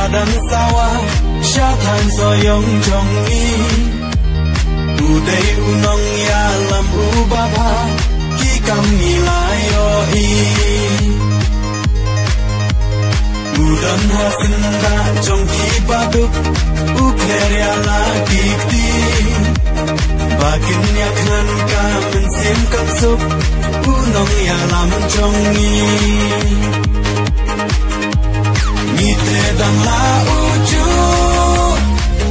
dan sawah syatan soyong jongi udai unong ya lam ubaba ki kami layoi udan hasin da jongki baduk ukleria lagi ti bakin ya kan ka mensim kapsuk unong ya lam jongi mite dang la uju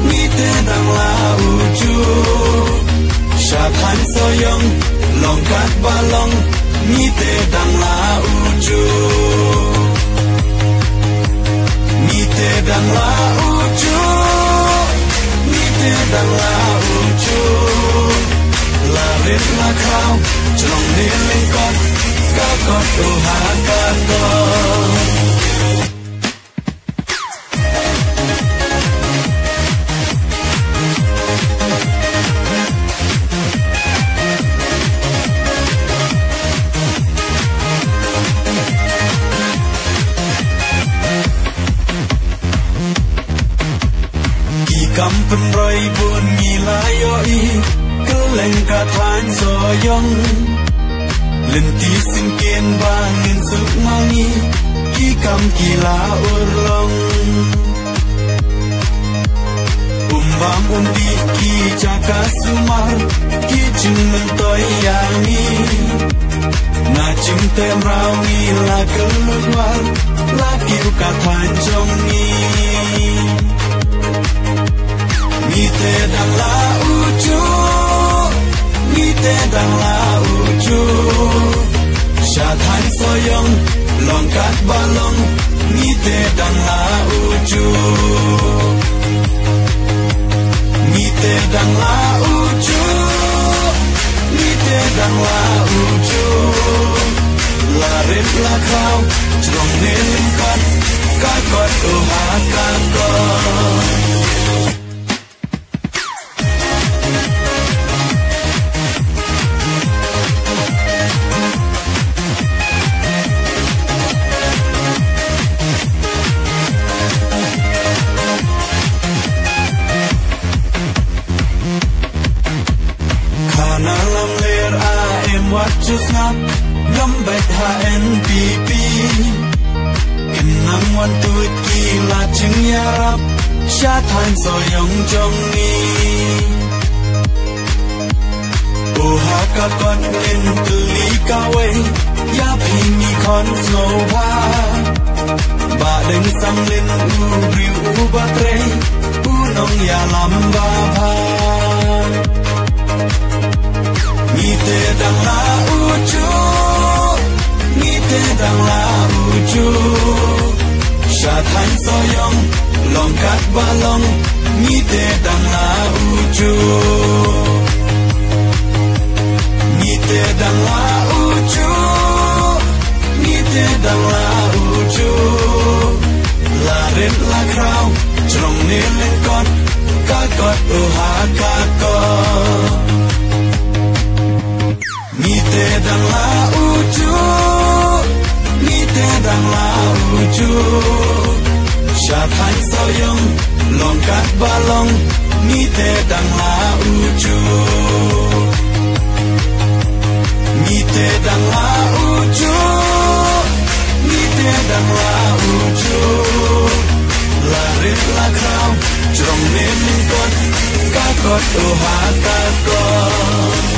mite dang la uju syatan soyong longkat balong mite dang la uju mite dang la uju mite dang la uju larit la kau celong nilingkot kakot uhakato kampun roi bun ngilayoi keleng katan soyong lenti singkin bangin sukmangi kikam kila urlong umbang undi ki jaka sumar ki jing mentoy yangi na jing tem rawi la keluar la kiu katan jongi mite dang la uju mite dang la uju syatan soyong longkat balong mite dang la uju mite dang la uju mite dang la uju larit la kau celong nilingkat kakot uhakakot nalam ler am wat just ngap lambet HNPP kenang wan tuit kila ching yarap syatan soyong jongi uhakakot len tuli kawe ya pingi kon snova ba deng sam len ubri ubatre unong ya lamba bha mite dang la uju mite dang la uju syatan soyong longkat balong mite dang la uju mite dang la uju mite dang la uju larit la krau celong nilingkot kakot uhakakot mite dang la uju mite dang la uju syatan soyong longkat balong mite dang la uju mite dang la uju mite dang la uju larit la krau celong nilingkot kakot uhakakot